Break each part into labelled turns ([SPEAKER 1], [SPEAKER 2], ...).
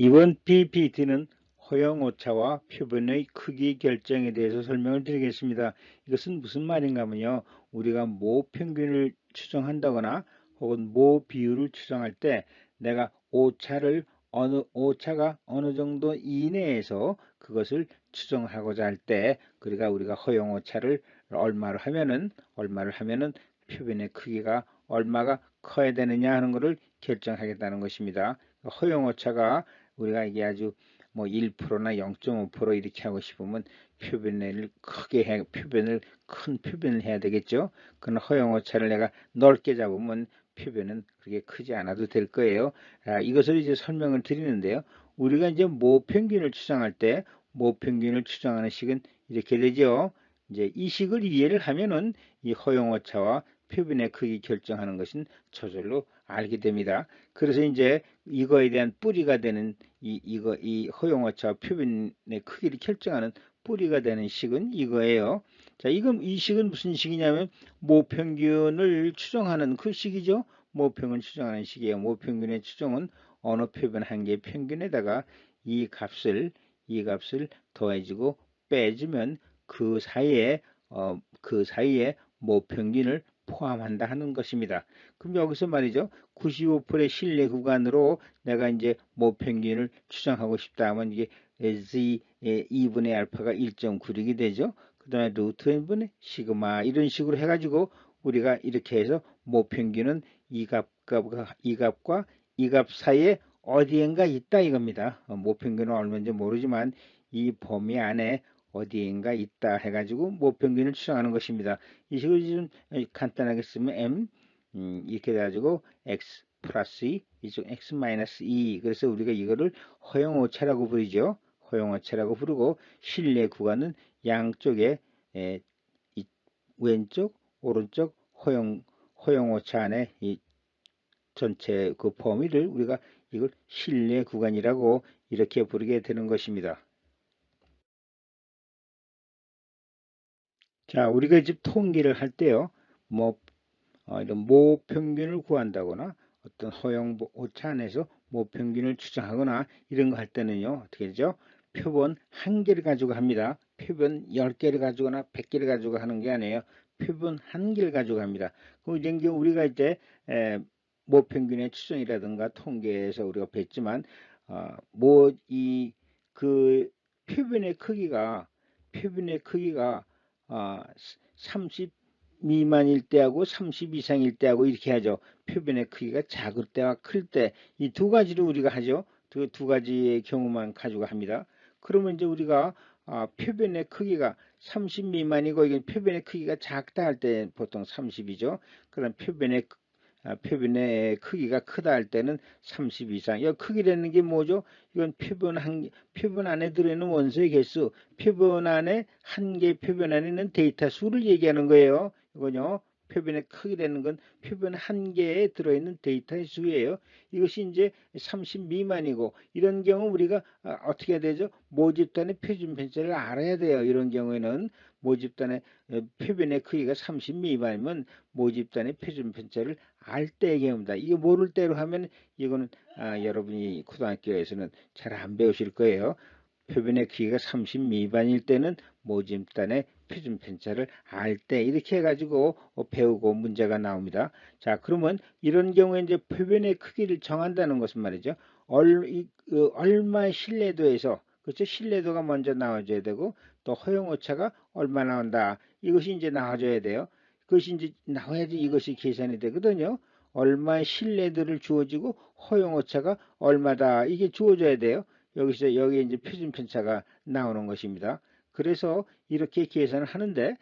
[SPEAKER 1] 이번 PPT는 허용오차와 표본의 크기 결정에 대해서 설명을 드리겠습니다. 이것은 무슨 말인가 하면요. 우리가 모 평균을 추정한다거나 혹은 모 비율을 추정할 때 내가 오차가 어느 정도 이내에서 그것을 추정하고자 할 때 그러니까 우리가 허용오차를 얼마를 하면은 표본의 크기가 얼마가 커야 되느냐 하는 것을 결정하겠다는 것입니다. 허용오차가 우리가 이게 아주 뭐 1%나 0.5% 이렇게 하고 싶으면 큰 표변을 해야 되겠죠. 그런 허용오차를 내가 넓게 잡으면 표변은 그렇게 크지 않아도 될 거예요. 이것을 이제 설명을 드리는데요. 우리가 이제 모평균을 추정할 때 모평균을 추정하는 식은 이렇게 되죠. 이제 이 식을 이해를 하면은 이 허용오차와 표변의 크기 결정하는 것은 저절로 알게 됩니다. 그래서 이제 이거에 대한 뿌리가 되는 이 허용오차와 표변의 크기를 결정하는 뿌리가 되는 식은 이거예요. 자, 이 식은 무슨 식이냐면 모평균을 추정하는 그 식이죠. 모평을 추정하는 식이에요. 모평균의 추정은 어느 표변 한 개의 평균에다가 이 값을 더해주고 빼주면 그 사이에 모평균을 포함한다 하는 것입니다. 그럼 여기서 말이죠. 95%의 신뢰 구간으로 내가 이제 모평균을 추정하고 싶다 하면 이게 z 2분의 알파가 1.96이 되죠. 그 다음에 루트 n분의 시그마 이런 식으로 해가지고 우리가 이렇게 해서 모평균은 이 값과 이 값 사이에 어디엔가 있다 이겁니다. 모평균은 얼마인지 모르지만 이 범위 안에 어디엔가 있다 해가지고 모평균을 추정하는 것입니다. 이 식으로 좀 간단하게 쓰면 m 이렇게 돼가지고 x 플러스 2 이쪽 x 마이너스 2 그래서 우리가 이거를 허용오차라고 부르죠. 허용오차라고 부르고 실내 구간은 양쪽에 이 왼쪽 오른쪽 허용오차 안에 이 전체 그 범위를 우리가 이걸 실내 구간이라고 이렇게 부르게 되는 것입니다. 자, 우리가 이제 통계를 할 때요. 뭐 이런 모평균을 구한다거나 어떤 허용 오차 안에서 모평균을 추정하거나 이런 거 할 때는요. 어떻게 되죠? 표본 한 개를 가지고 합니다. 표본 10개를 가지거나 100개를 가지고 하는 게 아니에요. 표본 한 개를 가지고 합니다. 그럼 이제 우리가 이제 모평균의 추정이라든가 통계에서 우리가 뵀지만 뭐이그 표본의 크기가 30 미만일 때하고 30 이상일 때하고 이렇게 하죠. 표변의 크기가 작을 때와 클 때 이 두 가지를 우리가 하죠. 그 두 가지의 경우만 가지고 합니다. 그러면 이제 우리가 표변의 크기가 30 미만이고 이게 표변의 크기가 작다 할 때 보통 30이죠. 그럼 표변의 크기가 크다 할 때는 30 이상. 이 크기라는 게 뭐죠? 이건 표본 안에 들어있는 원소의 개수, 표본 안에 한 개의 표본 안에 있는 데이터 수를 얘기하는 거예요. 이건요. 표본의 크기라는 건 표본 한 개에 들어있는 데이터의 수예요. 이것이 이제 30 미만이고 이런 경우 우리가 어떻게 해야 되죠? 모집단의 표준 편차를 알아야 돼요. 이런 경우에는 모집단의 표본의 크기가 30 미만이면 모집단의 표준 편차를 알 때의 경우입니다. 이거 모를 때로 하면 이거는 여러분이 고등학교에서는 잘 안 배우실 거예요. 표본의 크기가 30 미만일 때는 모집단의 표준 편차를 알 때 이렇게 해가지고 배우고 문제가 나옵니다. 자, 그러면 이런 경우에 이제 표본의 크기를 정한다는 것은 말이죠. 얼마의 신뢰도에서 그렇죠? 신뢰도가 먼저 나와줘야 되고 또 허용오차가 얼마 나온다. 이것이 이제 나와줘야 돼요. 그것이 이제 나와야지 이것이 계산이 되거든요. 얼마의 신뢰도를 주어지고 허용오차가 얼마다 이게 주어져야 돼요. 여기에 이제 표준 편차가 나오는 것입니다. 그래서 이렇게 계산을 하는데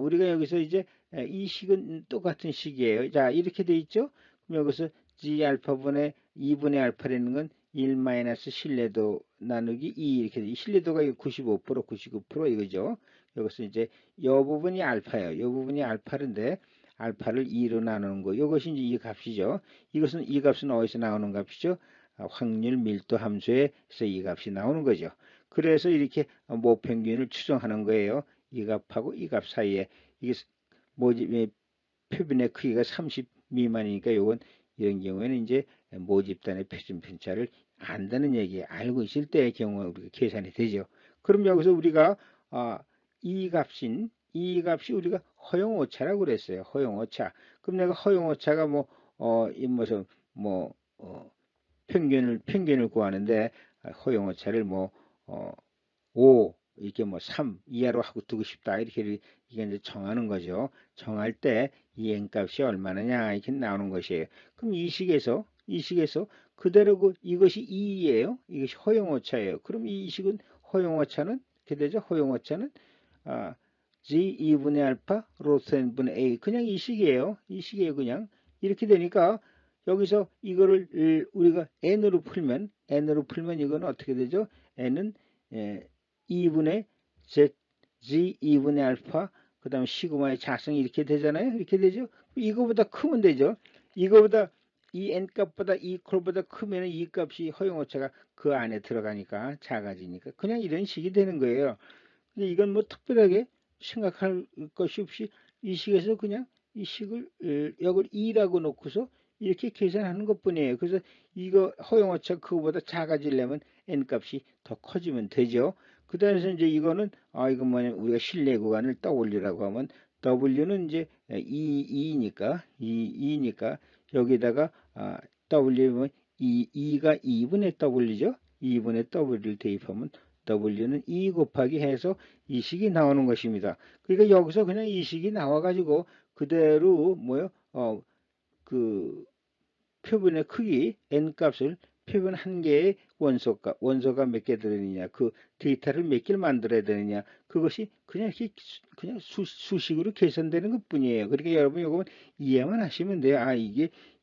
[SPEAKER 1] 우리가 여기서 이제 이 식은 똑같은 식이에요. 자, 이렇게 돼 있죠? 그럼 여기서 g 알파분의 2분의 알파라는 건 1 마이너스 신뢰도 나누기 2 이렇게 돼. 신뢰도가 95% 99% 이거죠. 여기서 이제 이 부분이 알파예요. 이 부분이 알파인데 알파를 2로 나누는 거. 이것이 이제 이 값이죠. 이 값은 어디서 나오는 값이죠? 확률 밀도 함수에서 이 값이 나오는 거죠. 그래서 이렇게 모평균을 추정하는 거예요. 이 값하고 이 값 사이에 이게 표본의 크기가 30 미만이니까 이건 이런 경우에는 이제 모집단의 표준 편차를 안다는 얘기, 알고 있을 때의 경우에 우리가 계산이 되죠. 그럼 여기서 우리가 이 값이 우리가 허용 오차라고 그랬어요. 허용 오차. 그럼 내가 허용 오차가 이 무슨 평균을 구하는데 허용 오차를 5 이렇게 3 이하로 하고 두고 싶다 이렇게 이게 이제 정하는 거죠. 정할 때 이 n값이 얼마느냐 이렇게 나오는 것이에요. 그럼 이 식에서 그대로 이것이 2예요. 이것이 허용 오차예요. 그럼 이 식은 허용 오차는 이렇게 되죠. 허용 오차는 g 2분의 알파 로트 n분의 a 그냥 이 식이에요. 이 식이에요. 그냥 이렇게 되니까 여기서 이거를 우리가 n으로 풀면 이거는 어떻게 되죠? n은 2분의 g 2분의 알파 그 다음에 시그마의 자성이 이렇게 되잖아요. 이렇게 되죠. 이거보다 크면 되죠. 이거보다 이 n값보다 이 콜보다 크면 이 값이 허용오차가 그 안에 들어가니까 작아지니까 그냥 이런 식이 되는 거예요. 근데 이건 특별하게 생각할 것이 없이 이 식에서 그냥 이 식을 여기를 2라고 놓고서 이렇게 계산하는 것 뿐이에요. 그래서 이거 허용오차 그거보다 작아지려면 n값이 더 커지면 되죠. 그 다음에 이제 이거는 이거 우리가 실내 구간을 W라고 하면 W는 이제 2니까 여기다가 W면 2가 2분의 W죠. 2분의 W를 대입하면 W는 2 곱하기 해서 이 식이 나오는 것입니다. 그러니까 여기서 그냥 이 식이 나와가지고 그대로 그 표본의 크기 n값을 표본 한 개의 원소가 몇 개 들어있느냐, 그 데이터를 몇 개를 만들어야 되느냐, 그것이 그냥 수식으로 계산되는 것 뿐이에요. 그러니까 여러분 이거 이해만 하시면 돼요.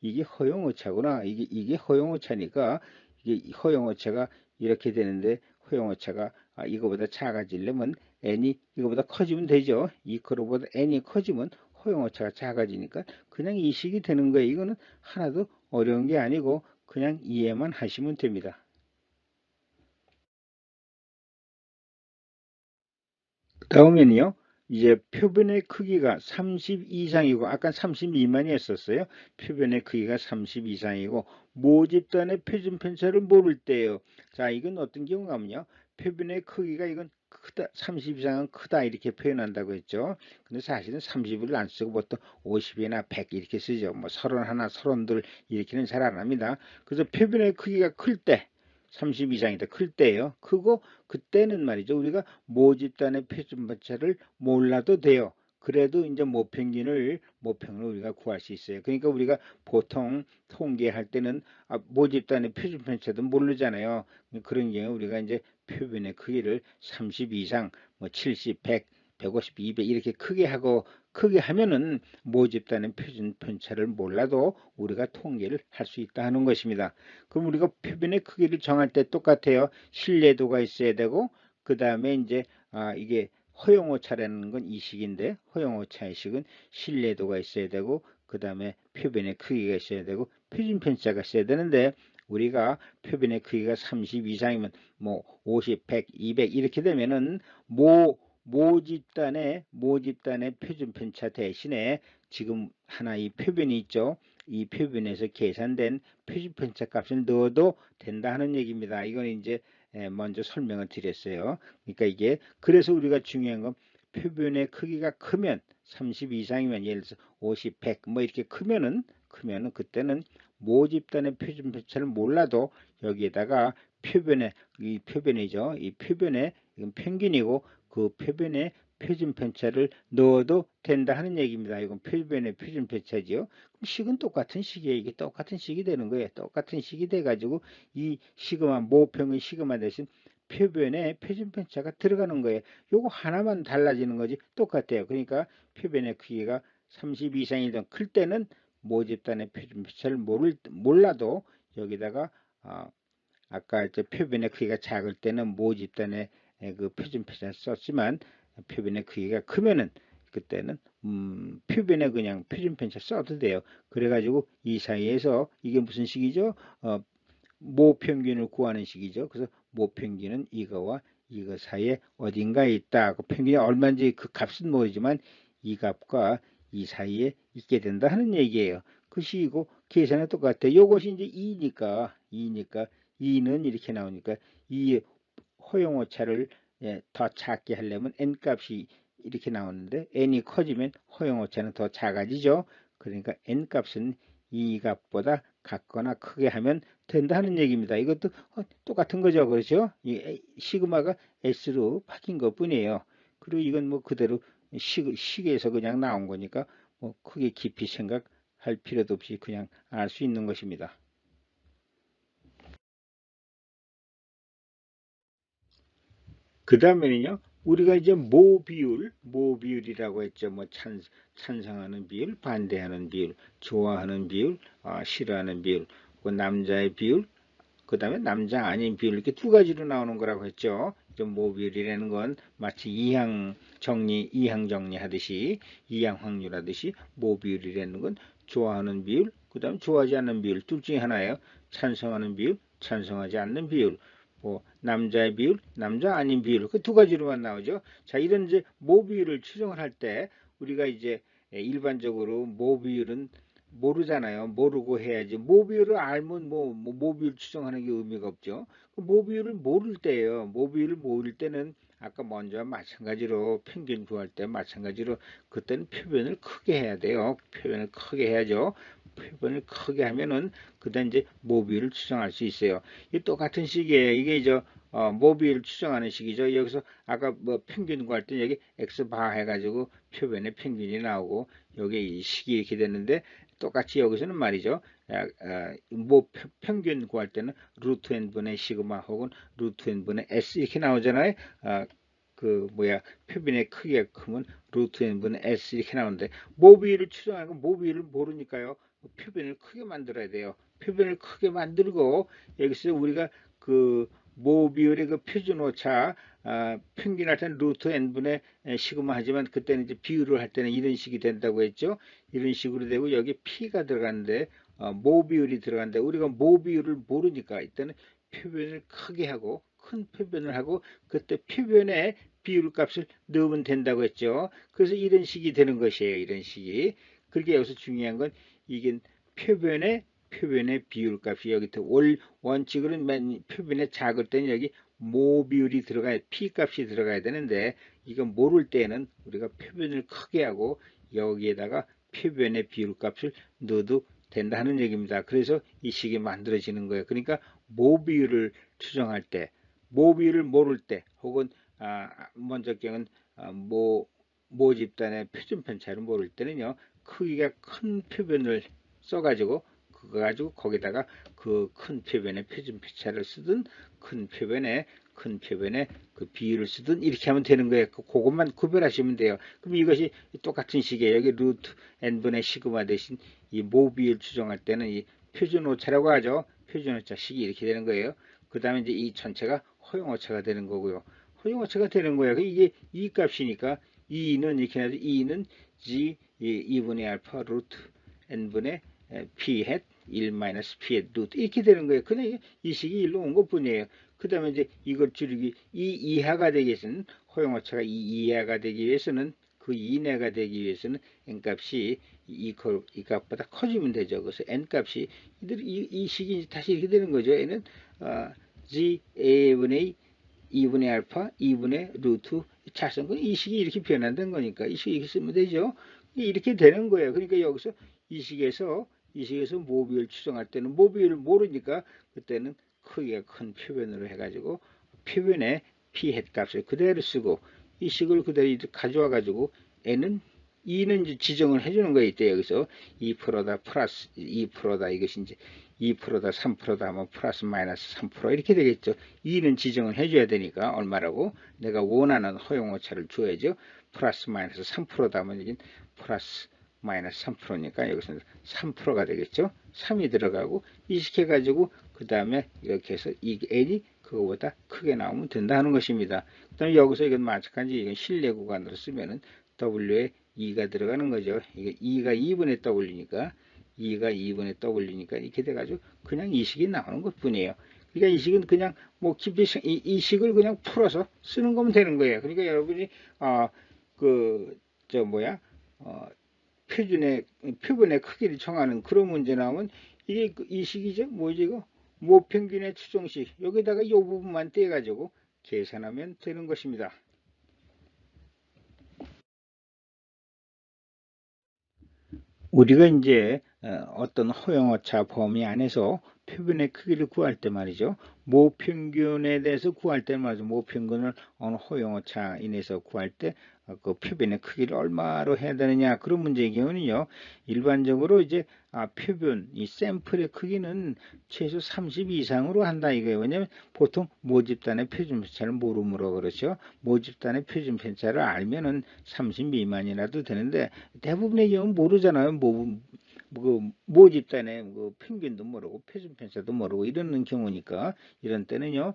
[SPEAKER 1] 이게 허용오차구나. 이게 허용오차니까 이게 허용오차가 이렇게 되는데 허용오차가 이거보다 작아지려면 n이 이거보다 커지면 되죠. 이 거로보다 n이 커지면 허용오차가 작아지니까 그냥 이 식이 되는 거예요. 이거는 하나도 어려운 게 아니고 그냥 이해만 하시면 됩니다. 다음에는요. 이제 표변의 크기가 30 이상이고 아까 30 미만이었었어요. 표변의 크기가 30 이상이고 모집단의 표준 편차를 모를 때예요. 자, 이건 어떤 경우가면요. 표변의 크기가 이건 크다, 30 이상은 크다 이렇게 표현한다고 했죠. 근데 사실은 30을 안 쓰고 보통 50이나 100 이렇게 쓰죠. 31, 32 이렇게는 잘 안 합니다. 그래서 표변의 크기가 클 때, 30 이상이다 클 때예요. 크고 그때는 말이죠. 우리가 모집단의 표준 편차를 몰라도 돼요. 그래도 이제 모평균을 우리가 구할 수 있어요. 그러니까 우리가 보통 통계할 때는 모집단의 표준 편차도 모르잖아요. 그런 경우 우리가 이제 표변의 크기를 30 이상, 70, 100, 150, 200 이렇게 크게 하면은 모집단의 표준 편차를 몰라도 우리가 통계를 할 수 있다 하는 것입니다. 그럼 우리가 표변의 크기를 정할 때 똑같아요. 신뢰도가 있어야 되고 그 다음에 이제 이게 허용오차라는 건 이 식인데 허용오차의 식은 신뢰도가 있어야 되고 그 다음에 표변의 크기가 있어야 되고 표준 편차가 있어야 되는데 우리가 표변의 크기가 30 이상이면 50, 100, 200 이렇게 되면은 모집단의 표준 편차 대신에 지금 하나 이 표변이 있죠. 이 표변에서 계산된 표준 편차 값을 넣어도 된다 하는 얘기입니다. 이건 이제 먼저 설명을 드렸어요. 그러니까 이게 그래서 우리가 중요한 건 표변의 크기가 크면 30 이상이면 예를 들어서 50, 100 이렇게 크면은 그때는 모집단의 표준 편차를 몰라도 여기에다가 이 표변이죠. 이 표변의 이건 평균이고 그 표변의 표준 편차를 넣어도 된다 하는 얘기입니다. 이건 표변의 표준 편차지요. 식은 똑같은 식이에요. 이게 똑같은 식이 되는 거예요. 똑같은 식이 돼가지고 이 시그마 모평의 시그마 대신 표변의 표준 편차가 들어가는 거예요. 요거 하나만 달라지는 거지 똑같아요. 그러니까 표변의 크기가 30 이상이든 클 때는 모집단의 표준 편차를 몰라도 여기다가 아까 표변의 크기가 작을 때는 모집단의 그 표준 편차를 썼지만 표변의 크기가 크면은 그때는 표변에 그냥 표준 편차 써도 돼요. 그래가지고 이 사이에서 이게 무슨 식이죠? 모평균을 구하는 식이죠. 그래서 모평균은 이거와 이거 사이에 어딘가에 있다. 그 평균이 얼마인지 그 값은 모르지만 이 값과 이 사이에 있게 된다 하는 얘기예요. 그 식이고 계산은 똑같아. 요것이 이제 2니까 2는 이렇게 나오니까 이 허용오차를 더 작게 하려면 n 값이 이렇게 나오는데 n이 커지면 허용오차는 더 작아지죠. 그러니까 n 값은 이 값보다 같거나 크게 하면 된다는 얘기입니다. 이것도 똑같은 거죠. 그렇죠? 이 시그마가 s로 바뀐 것 뿐이에요. 그리고 이건 뭐 그대로 식에서 그냥 나온 거니까 뭐 크게 깊이 생각할 필요도 없이 그냥 알 수 있는 것입니다. 그 다음에는요, 우리가 이제 모비율이라고 했죠. 뭐 찬성하는 비율, 반대하는 비율, 좋아하는 비율, 싫어하는 비율, 그 남자의 비율, 그 다음에 남자 아닌 비율, 이렇게 두 가지로 나오는 거라고 했죠. 좀 모비율이라는 건 마치 이항 정리하듯이, 이항 확률하듯이 모비율이라는 건 좋아하는 비율, 그 다음 좋아하지 않는 비율, 둘 중에 하나예요. 찬성하는 비율, 찬성하지 않는 비율. 뭐 남자의 비율, 남자 아닌 비율, 그 두 가지로만 나오죠. 자, 이런 이제 모비율을 추정을 할 때 우리가 이제 일반적으로 모비율은 모르잖아요. 모르고 해야지. 모비율을 알면 모비율 추정하는 게 의미가 없죠. 그 모비율을 모를 때예요. 모비율을 모를 때는 아까 먼저 마찬가지로 평균 구할 때 마찬가지로 그때는 표변을 크게 해야 돼요. 표변을 크게 해야죠. 표변을 크게 하면은 그다음 이제 모비율을 추정할 수 있어요. 이 똑같은 식이에요. 이게 이제 모비율 추정하는 식이죠. 여기서 아까 뭐 평균 구할 때 여기 x 바 해가지고 표변의 평균이 나오고 여기 이 식이 이렇게 됐는데 똑같이 여기서는 말이죠. 뭐 평균 구할 때는 루트 n분의 시그마 혹은 루트 n분의 s 이렇게 나오잖아요. 그 뭐야 표변의 크기가 크면 루트 n분의 s 이렇게 나오는데 모비율을 추정하는 건 모비율을 모르니까요. 표변을 크게 만들어야 돼요. 표변을 크게 만들고 여기서 우리가 그 모비율의 그 표준 오차 평균할 때는 루트 n분의 시그마 하지만 그때는 이제 비율을 할 때는 이런 식이 된다고 했죠. 이런 식으로 되고 여기 p가 들어가는데 모비율이 들어가는데 우리가 모비율을 모르니까 이때는 표변을 크게 하고 큰 표변을 하고 그때 표변에 비율 값을 넣으면 된다고 했죠. 그래서 이런 식이 되는 것이에요. 이런 식이. 그렇게 여기서 중요한 건 이게 표변의 비율 값이 여기 원칙으로는 표변에 작을 때는 여기 모비율이 들어가야 p 값이 들어가야 되는데 이거 모를 때는 우리가 표변을 크게 하고 여기에다가 표변의 비율 값을 넣어도 된다는 얘기입니다. 그래서 이 식이 만들어지는 거예요. 그러니까 모비율을 추정할 때, 모비율을 모를 때, 혹은 먼저 경은 모집단의 표준 편차를 모를 때는요, 크기가 큰 표변을 써가지고 그거 가지고 거기다가 그 큰 표변의 표준 편차를 쓰든 큰 표변의 그 비율을 쓰든 이렇게 하면 되는 거예요. 그것만 구별하시면 돼요. 그럼 이것이 똑같은 식이에요. 여기 루트 n분의 시그마 대신 이 모비율 추정할 때는 이 표준 오차라고 하죠. 표준 오차 식이 이렇게 되는 거예요. 그 다음에 이제 이 전체가 허용 오차가 되는 거고요. 허용 오차가 되는 거예요. 이게 이 값이니까 2는 이렇게 해야지 2는 g 2분의 알파 루트 n분의 p 햇 1 마이너스 p 햇 루트 이렇게 되는 거예요. 그냥 이 식이 일로 온 것 뿐이에요. 그 다음에 이제 이걸 줄이기 이 이하가 되기 위해서는 허용오차가 이 이하가 되기 위해서는 그 이내가 되기 위해서는 n 값이 이 값보다 커지면 되죠. 그래서 n 값이 이 식이 다시 이렇게 되는 거죠. n은 g a분의 2분의 알파 2분의 루트 차성근 이 식이 이렇게 변환된 거니까 이 식이 이렇게 쓰면 되죠. 이렇게 되는 거예요. 그러니까 여기서 이 식에서 모비율 추정할 때는 모비율을 모르니까 그때는 크기가 큰 표변으로 해가지고 표변에 p 햇 값을 그대로 쓰고 이 식을 그대로 가져와 가지고 n은 2는 이제 지정을 해주는 거예요. 이때 여기서 2%다 플러스 2%다 이것이 이제 2%다 3%다 하면 플러스 마이너스 3% 이렇게 되겠죠. 2는 지정을 해줘야 되니까 얼마라고 내가 원하는 허용오차를 줘야죠. 플러스 마이너스 3%다 하면 이게 플러스 마이너스 3%니까 여기서는 3%가 되겠죠. 3이 들어가고 이식해가지고 그 다음에 이렇게 해서 이 n이 그거보다 크게 나오면 된다는 것입니다. 그 다음에 여기서 이건 마찬가지 이건 실내 구간으로 쓰면은 w에 2가 들어가는 거죠. 이게 2가 2분의 w니까 2가 2분의 w니까 이렇게 돼가지고 그냥 이 식이 나오는 것 뿐이에요. 그러니까 이 식은 그냥 뭐 깊이 이 식을 그냥 풀어서 쓰는 거면 되는 거예요. 그러니까 여러분이 그 저 뭐야 표본의 크기를 정하는 그런 문제 나오면 이게 이 식이죠. 뭐지 이거? 모평균의 추정식. 여기다가 이 부분만 떼가지고 계산하면 되는 것입니다. 우리가 이제 어떤 허용오차 범위 안에서 표본의 크기를 구할 때 말이죠. 모평균에 대해서 구할 때 말이죠. 모평균을 어느 허용오차 인해서 구할 때 그 표본의 크기를 얼마로 해야 되느냐 그런 문제의 경우는요. 일반적으로 이제 표본 이 샘플의 크기는 최소 30 이상으로 한다 이거예요. 왜냐하면 보통 모집단의 표준 편차를 모르므로 그렇죠. 모집단의 표준 편차를 알면은 30 미만이라도 되는데 대부분의 경우는 모르잖아요. 모집단의 그 평균도 모르고 표준 편차도 모르고 이러는 경우니까 이런 때는요.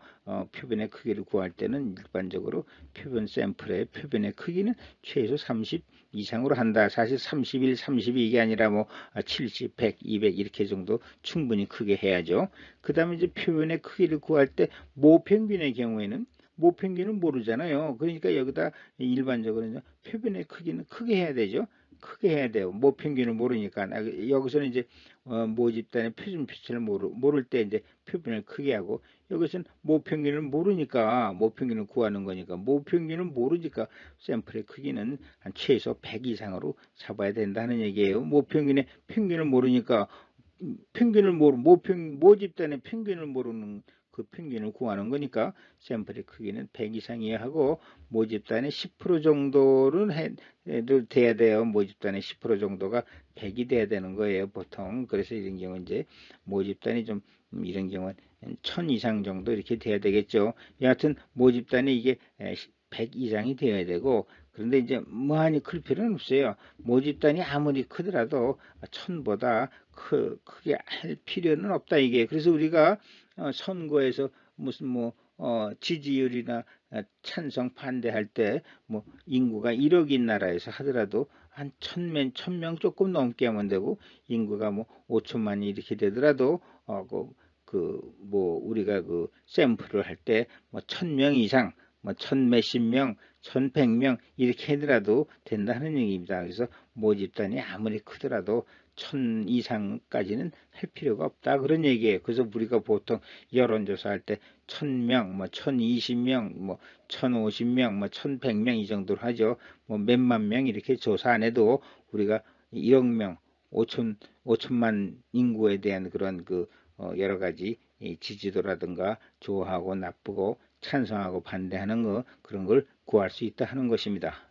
[SPEAKER 1] 표본의 크기를 구할 때는 일반적으로 표본 샘플의 표본의 크기는 최소 30 이상으로 한다. 사실 31, 32 이게 아니라 뭐 70, 100, 200 이렇게 정도 충분히 크게 해야죠. 그 다음에 이제 표본의 크기를 구할 때 모평균의 경우에는 모평균은 모르잖아요. 그러니까 여기다 일반적으로 표본의 크기는 크게 해야 되죠. 크게 해야 돼요. 모평균을 모르니까. 여기서는 이제 모집단의 표준 표치를 모를 때 이제 표본을 크게 하고 여기서는 모평균을 모르니까 모평균을 구하는 거니까 모평균을 모르니까 샘플의 크기는 한 최소 100 이상으로 잡아야 된다는 얘기예요. 모평균의 평균을 모르니까 모집단의 평균을 모르는 그 평균을 구하는 거니까 샘플의 크기는 100 이상이어야 하고 모집단의 10% 정도는 해도 돼야 돼요. 모집단의 10% 정도가 100이 돼야 되는 거예요. 보통. 그래서 이런 경우 이제 모집단이 좀 이런 경우는 1000 이상 정도 이렇게 돼야 되겠죠. 여하튼 모집단이 이게 100 이상이 되어야 되고 그런데 이제 많이 클 필요는 없어요. 모집단이 아무리 크더라도 1000보다 크게 할 필요는 없다 이게. 그래서 우리가 선거에서 무슨 지지율이나 찬성 반대할 때 뭐 인구가 1억인 나라에서 하더라도 한 1000명 조금 넘게 하면 되고 인구가 뭐 5천만이 이렇게 되더라도 우리가 그 샘플을 할 때 뭐 1000명 이상 뭐 1000몇십 명, 1100명 이렇게 하더라도 된다는 얘기입니다. 그래서 모집단이 아무리 크더라도 1000 이상까지는 할 필요가 없다 그런 얘기예요. 그래서 우리가 보통 여론조사할 때 1000명, 뭐 1020명, 뭐 1050명, 뭐 1100명 이 정도로 하죠. 뭐 몇만 명 이렇게 조사 안 해도 우리가 1억 명, 5천만 인구에 대한 그런 여러 가지 지지도라든가 좋아하고 나쁘고 찬성하고 반대하는 거 그런 걸 구할 수 있다 하는 것입니다.